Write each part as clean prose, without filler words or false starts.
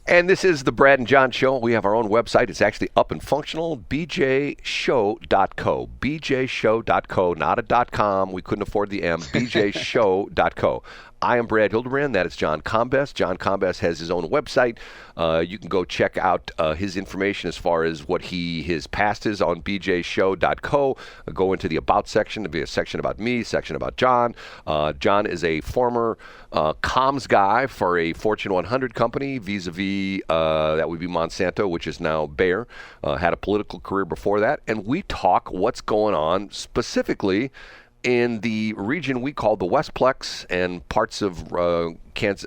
And this is the Brad and John Show. We have our own website. It's actually up and functional, bjshow.co. bjshow.co, not a .com. We couldn't afford the M. bjshow.co. I am Brad Hildebrand. That is John Combest. John Combest has his own website. You can go check out his information as far as what his past is on bjshow.co. Go into the About section. There'll be a section about me, section about John. John is a former comms guy for a Fortune 100 company, vis-a-vis, that would be Monsanto, which is now Bayer. Had a political career before that. And we talk what's going on specifically in the region we call the Westplex and parts of Kansas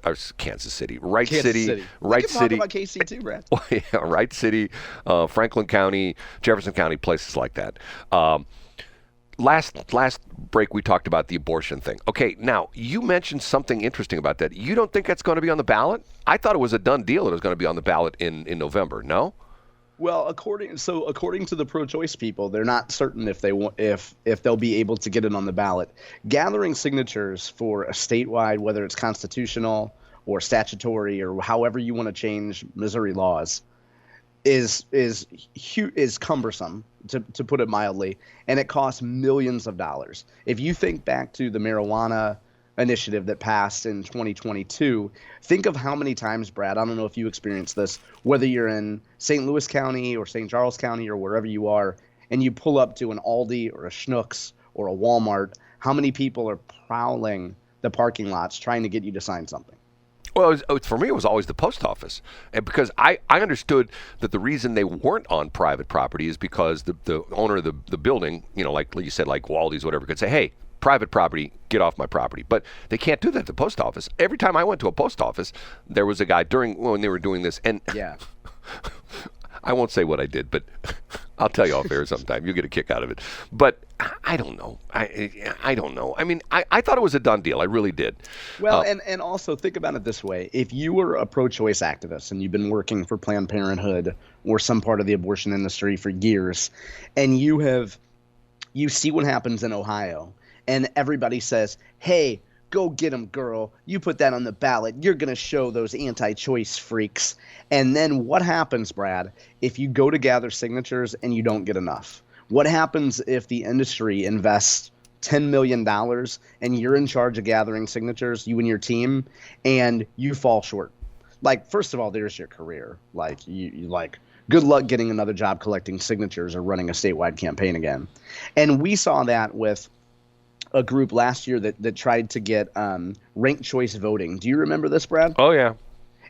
City, Wright City. We can talk about KC too, Brad. Yeah, Wright City, Franklin County, Jefferson County, places like that. Last break, we talked about the abortion thing. Okay, now, you mentioned something interesting about that. You don't think that's going to be on the ballot? I thought it was a done deal. It was going to be on the ballot in November, no? Well, according to the pro-choice people, they're not certain if they'll be able to get it on the ballot. Gathering signatures for a statewide, whether it's constitutional or statutory or however you want to change Missouri laws, is cumbersome, to put it mildly, and it costs millions of dollars. If you think back to the marijuana initiative that passed in 2022, think of how many times, Brad, I don't know if you experienced this, whether you're in St. Louis County or St. Charles County or wherever you are, and you pull up to an Aldi or a Schnucks or a Walmart, how many people are prowling the parking lots trying to get you to sign something? Well, for me, it was always the post office. And because I understood that the reason they weren't on private property is because the owner of the building, like you said, like Waldy's, whatever, could say, hey, private property, get off my property. But they can't do that at the post office. Every time I went to a post office, there was a guy when they were doing this. And yeah. I won't say what I did, but I'll tell you off air sometime. You'll get a kick out of it. But I don't know. I don't know. I mean, I thought it was a done deal. I really did. Well, and also think about it this way. If you were a pro-choice activist and you've been working for Planned Parenthood or some part of the abortion industry for years, and you see what happens in Ohio, and everybody says, hey, go get them, girl. You put that on the ballot. You're going to show those anti-choice freaks. And then what happens, Brad, if you go to gather signatures and you don't get enough? What happens if the industry invests $10 million and you're in charge of gathering signatures, you and your team, and you fall short? Like, first of all, there's your career. Like, good luck getting another job collecting signatures or running a statewide campaign again. And we saw that with a group last year that tried to get ranked choice voting. Do you remember this, Brad? Oh, yeah.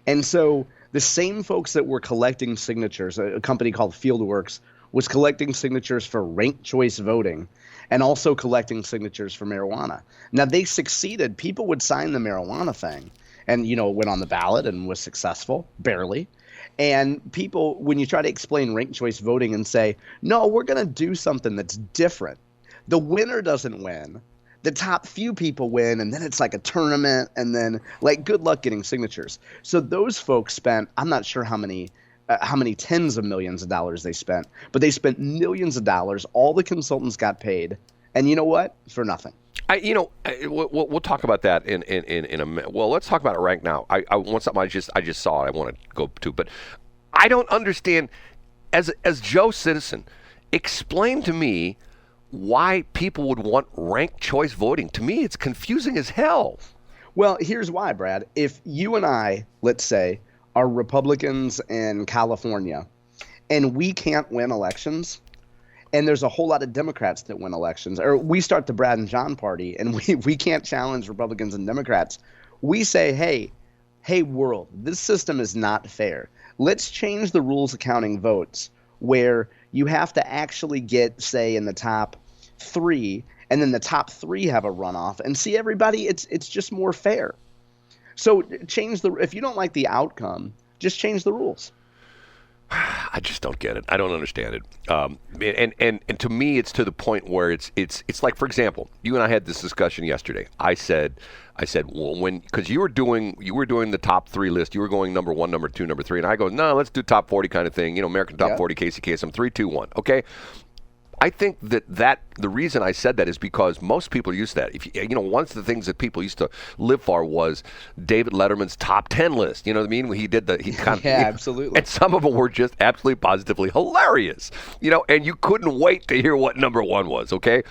And so the same folks that were collecting signatures, a company called Fieldworks, was collecting signatures for ranked choice voting and also collecting signatures for marijuana. Now, they succeeded. People would sign the marijuana thing and, went on the ballot and was successful, barely. And people, when you try to explain ranked choice voting and say, no, we're going to do something that's different, the winner doesn't win. The top few people win, and then it's like a tournament, and then good luck getting signatures. So those folks spent, I'm not sure how many tens of millions of dollars they spent, but they spent millions of dollars. All the consultants got paid, and you know what? For nothing. We'll talk about that in a minute. Well, let's talk about it right now. I want something I just saw. I want to go to, but I don't understand. As Joe Citizen, explain to me why people would want ranked choice voting. To me, it's confusing as hell. Well, here's why, Brad. If you and I, let's say, are Republicans in California, and we can't win elections, and there's a whole lot of Democrats that win elections, or we start the Brad and John party, and we can't challenge Republicans and Democrats, we say, hey, world, this system is not fair. Let's change the rules of counting votes where you have to actually get, say, in the top 3, and then the top 3 have a runoff, and see everybody, it's just more fair. So if you don't like the outcome, just change the rules. I just don't get it. I don't understand it. And to me, it's to the point where it's like, for example, you and I had this discussion yesterday. I said, well, because you were doing the top 3 list, you were going number 1, number 2, number 3, and I go, no, let's do top 40 kind of thing. American top 40, Casey Kasem, 3, 2, 1. Okay. I think that the reason I said that is because most people use that. If one of the things that people used to live for was David Letterman's top 10 list. You know what I mean? When he kind of, yeah, absolutely. And some of them were just absolutely positively hilarious. And you couldn't wait to hear what number one was. Okay,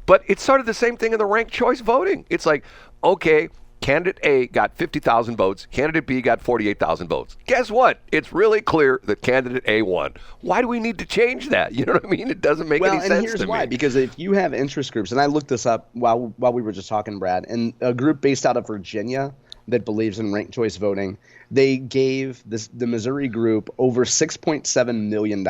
but it's sort of the same thing in the ranked choice voting. It's like, okay, candidate A got 50,000 votes. Candidate B got 48,000 votes. Guess what? It's really clear that candidate A won. Why do we need to change that? You know what I mean? It doesn't make any sense to me. Well, and here's why. Because if you have interest groups, and I looked this up while we were just talking, Brad, and a group based out of Virginia that believes in ranked choice voting, they gave the Missouri group over $6.7 million.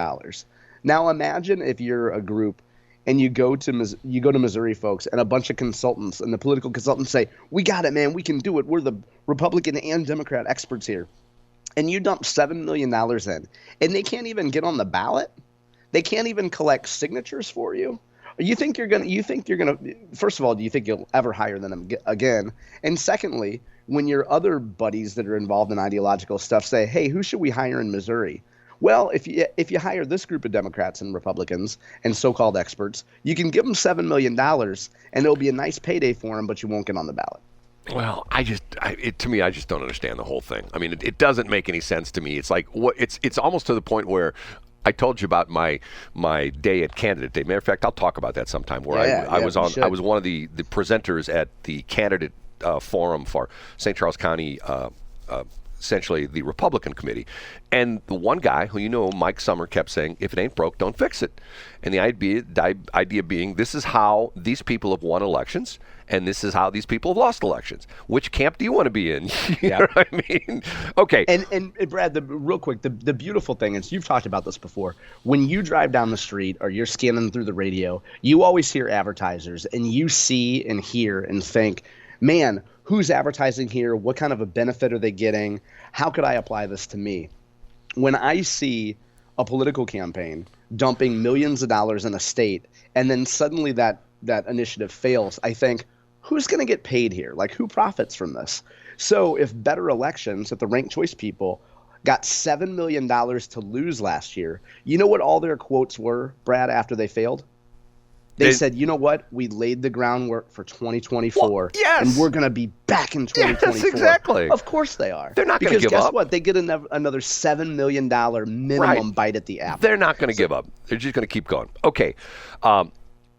Now imagine if you're a group and you go to Missouri, folks, and a bunch of consultants and the political consultants say, "We got it, man. We can do it. We're the Republican and Democrat experts here." And you dump $7 million in, and they can't even get on the ballot. They can't even collect signatures for you. You think you're gonna? First of all, do you think you'll ever hire them again? And secondly, when your other buddies that are involved in ideological stuff say, "Hey, who should we hire in Missouri?" Well, if you hire this group of Democrats and Republicans and so-called experts, you can give them $7 million, and it'll be a nice payday for them, but you won't get on the ballot. Well, I just don't understand the whole thing. I mean, it doesn't make any sense to me. It's like it's almost to the point where I told you about my day at Candidate Day. Matter of fact, I'll talk about that sometime. Where I was one of the presenters at the candidate forum for St. Charles County. Essentially the Republican committee. And the one guy who Mike Summer, kept saying, if it ain't broke, don't fix it. And the idea being, this is how these people have won elections, and this is how these people have lost elections. Which camp do you want to be in? You know what I mean? Okay. And Brad, real quick, the beautiful thing is, you've talked about this before, when you drive down the street or you're scanning through the radio, you always hear advertisers, and you see and hear and think, man, who's advertising here? What kind of a benefit are they getting? How could I apply this to me? When I see a political campaign dumping millions of dollars in a state, and then suddenly that initiative fails, I think, who's going to get paid here? Like, who profits from this? So if Better Elections, if the ranked choice people got $7 million to lose last year, you know what all their quotes were, Brad, after they failed? They said, you know what? We laid the groundwork for 2024, well, yes, and we're going to be back in 2024. Yes, exactly. Of course they are. They're not going to give up. Because guess what? They get another $7 million minimum bite at the apple. They're not going to give up. They're just going to keep going. Okay.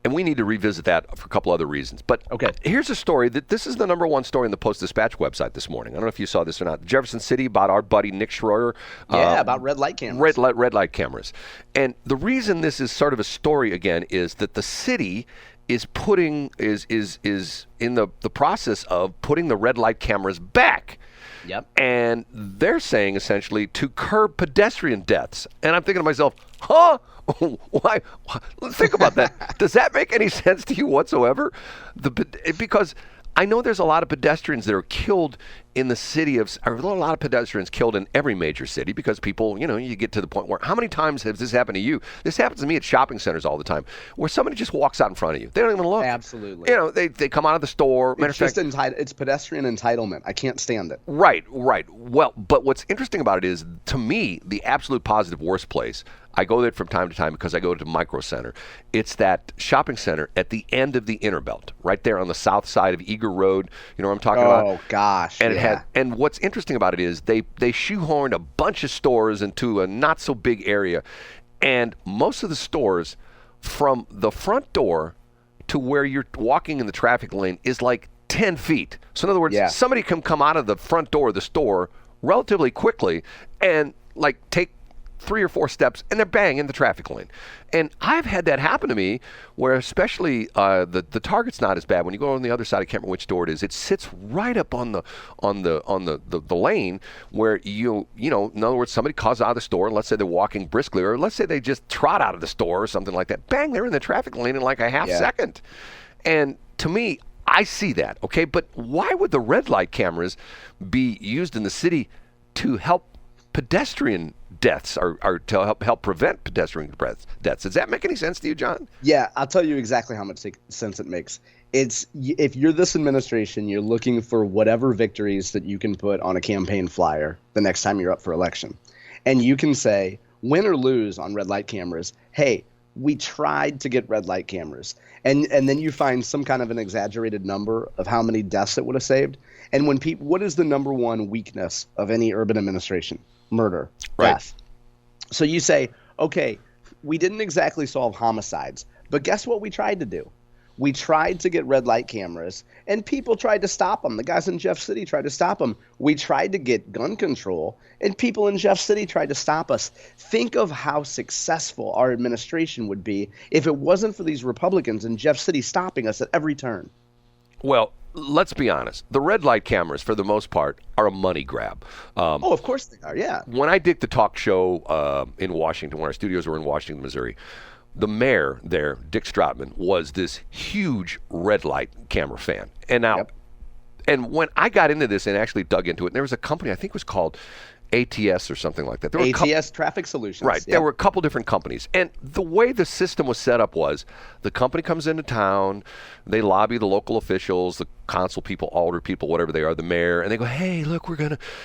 And we need to revisit that for a couple other reasons. But here's a story this is the number one story in the Post-Dispatch website this morning. I don't know if you saw this or not. Jefferson City, about our buddy Nick Schroer. About red light cameras. Red light cameras. And the reason this is sort of a story again is that the city is in the process of putting the red light cameras back. Yep. And they're saying essentially to curb pedestrian deaths. And I'm thinking to myself, huh? Why? Think about that. Does that make any sense to you whatsoever? Because I know there's a lot of pedestrians that are killed in the city of, or a lot of pedestrians killed in every major city because people, you get to the point where, how many times has this happened to you? This happens to me at shopping centers all the time, where somebody just walks out in front of you. They don't even look. Absolutely. They come out of the store. It's pedestrian entitlement. I can't stand it. Right. Well, but what's interesting about it is, to me, the absolute positive worst place, I go there from time to time because I go to Micro Center. It's that shopping center at the end of the Interbelt, right there on the south side of Eager Road. You know what I'm talking about? Oh, gosh. And and what's interesting about it is they shoehorned a bunch of stores into a not so big area, and most of the stores from the front door to where you're walking in the traffic lane is like 10 feet. So in other words, somebody can come out of the front door of the store relatively quickly and take 3 or 4 steps, and they're bang in the traffic lane. And I've had that happen to me, where especially the Target's not as bad. When you go on the other side, I can't remember which door it is. It sits right up on the lane where in other words, somebody calls out of the store, and let's say they're walking briskly, or let's say they just trot out of the store or something like that. Bang, they're in the traffic lane in like a half second. And to me, I see that. Okay, but why would the red light cameras be used in the city to help pedestrian deaths, or to help prevent pedestrian deaths? Does that make any sense to you, John? Yeah, I'll tell you exactly how much sense it makes. It's, if you're this administration, you're looking for whatever victories that you can put on a campaign flyer the next time you're up for election. And you can say, win or lose on red light cameras, hey, we tried to get red light cameras, and then you find some kind of an exaggerated number of how many deaths it would have saved. And when people, what is the number one weakness of any urban administration? Murder, Right. death. So you say, okay, we didn't exactly solve homicides, but guess what we tried to do? We tried to get red light cameras, and people tried to stop them. The guys in Jeff City tried to stop them. We tried to get gun control, and people in Jeff City tried to stop us. Think of how successful our administration would be if it wasn't for these Republicans in Jeff City stopping us at every turn. Well, let's be honest. The red light cameras, for the most part, are a money grab. Oh, of course they are, yeah. When I did the talk show in Washington, when our studios were in Washington, Missouri, the mayor there, Dick Stratman, was this huge red light camera fan. And now, and when I got into this and actually dug into it, there was a company, I think it was called ATS or something like that. There were ATS Traffic Solutions. Right. There were a couple different companies. And the way the system was set up was the company comes into town, they lobby the local officials, the council people, alder people, whatever they are, the mayor, and they go, hey, look,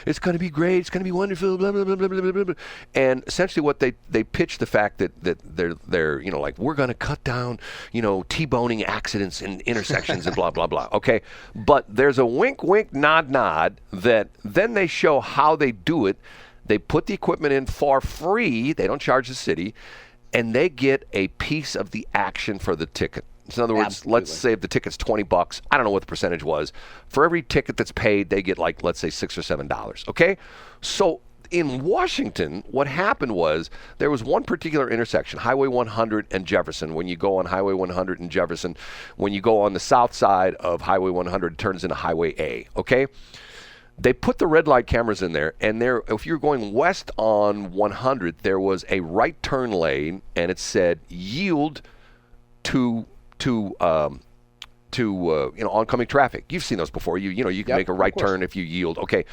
it's going to be great, it's going to be wonderful, blah, blah, blah, blah, blah, blah, blah. And essentially what they pitch the fact that they're like, we're going to cut down, T-boning accidents in intersections and blah, blah, blah. Okay. But there's a wink, wink, nod, nod that then they show how they do it. They put the equipment in for free. They don't charge the city, and they get a piece of the action for the ticket. So in other words, Absolutely. let's say if the ticket's $20, I don't know what the percentage was. For every ticket that's paid, they get let's say $6 or $7. Okay, so in Washington, what happened was there was one particular intersection, Highway 100 and Jefferson. When you go on Highway 100 and Jefferson, when you go on the south side of Highway 100, it turns into Highway A. Okay. They put the red light cameras in there, and if you're going west on 100, there was a right turn lane, and it said yield to oncoming traffic. You've seen those before. You can make a right turn if you yield. Okay,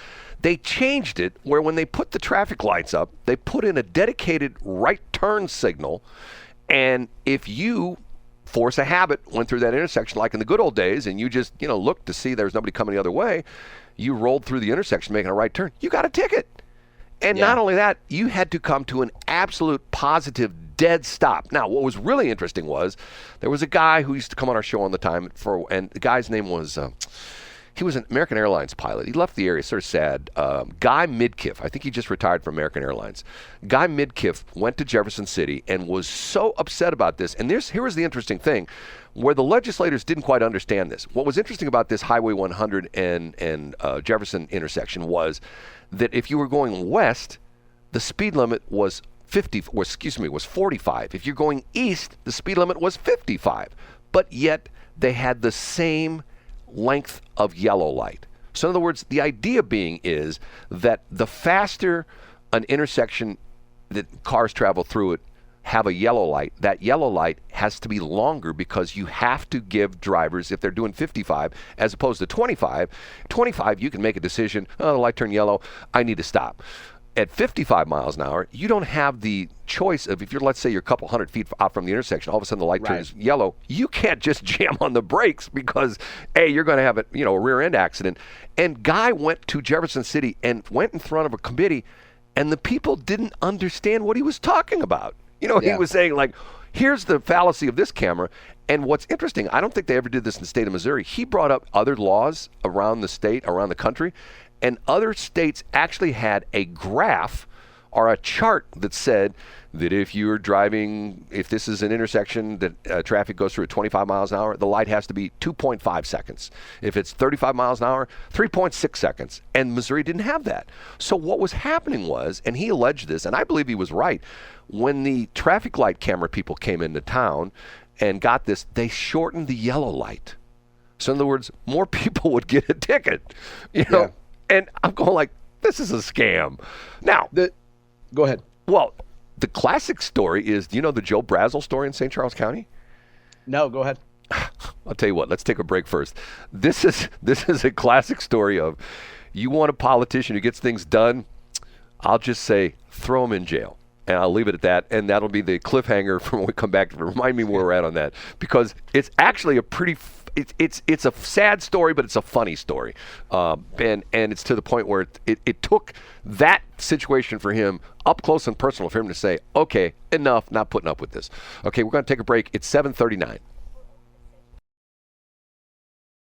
they changed it where when they put the traffic lights up, they put in a dedicated right turn signal, and if you force a habit went through that intersection like in the good old days, and you just looked to see there's nobody coming the other way, you rolled through the intersection making a right turn, you got a ticket. And not only that, you had to come to an absolute positive dead stop. Now, what was really interesting was there was a guy who used to come on our show all the time, and the guy's name was, he was an American Airlines pilot. He left the area, sort of sad. Guy Midkiff, I think he just retired from American Airlines. Guy Midkiff went to Jefferson City and was so upset about this. And here was the interesting thing, where the legislators didn't quite understand this. What was interesting about this Highway 100 and Jefferson intersection was that if you were going west, the speed limit was 45. If you're going east, the speed limit was 55. But yet they had the same length of yellow light. So in other words, the idea being is that the faster an intersection that cars travel through it have a yellow light, that yellow light has to be longer because you have to give drivers, if they're doing 55 as opposed to 25, you can make a decision, oh, the light turned yellow, I need to stop. At 55 miles an hour, you don't have the choice of, if let's say you're a couple hundred feet out from the intersection, all of a sudden the light turns yellow, you can't just jam on the brakes because, A, you're going to have a rear end accident. And Guy went to Jefferson City and went in front of a committee, and the people didn't understand what he was talking about. He was saying, here's the fallacy of this camera. And what's interesting, I don't think they ever did this in the state of Missouri. He brought up other laws around the state, around the country, and other states actually had a graph or a chart that said that if you're driving, if this is an intersection that traffic goes through at 25 miles an hour, the light has to be 2.5 seconds. If it's 35 miles an hour, 3.6 seconds. And Missouri didn't have that. So what was happening was, and he alleged this, and I believe he was right, when the traffic light camera people came into town and got this, they shortened the yellow light. So in other words, more people would get a ticket, And I'm going this is a scam. Now, go ahead. Well, the classic story is, do you know the Joe Brazel story in St. Charles County? No, go ahead. I'll tell you what, let's take a break first. This is a classic story of, you want a politician who gets things done, I'll just say, throw him in jail. And I'll leave it at that, and that'll be the cliffhanger for when we come back to remind me where we're at on that, because it's actually a pretty it's a sad story, but it's a funny story, and it's to the point where it took that situation for him up close and personal for him to say, okay, enough, not putting up with this. Okay, we're going to take a break. It's 7:39.